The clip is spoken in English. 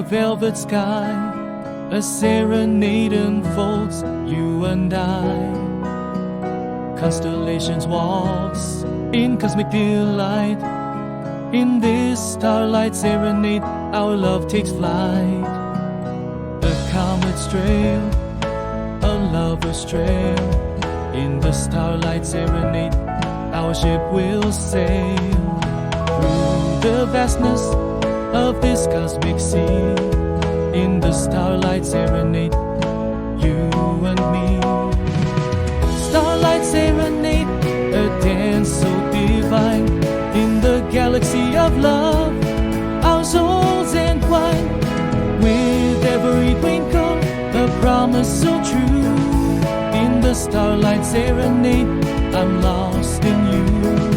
velvet sky, a serenade unfolds, you and I. Constellations walks in cosmic delight. In this starlight serenade, our love takes flight. A comet's trail, a lover's trail. In the starlight serenade, our ship will sail through the vastness of this cosmic sea. In the starlight serenade, you and me. Starlight serenade, a dance so divine. In the galaxy of love, our souls entwine. With every twinkle, a promise so true. In the starlight serenade, I'm lost in you.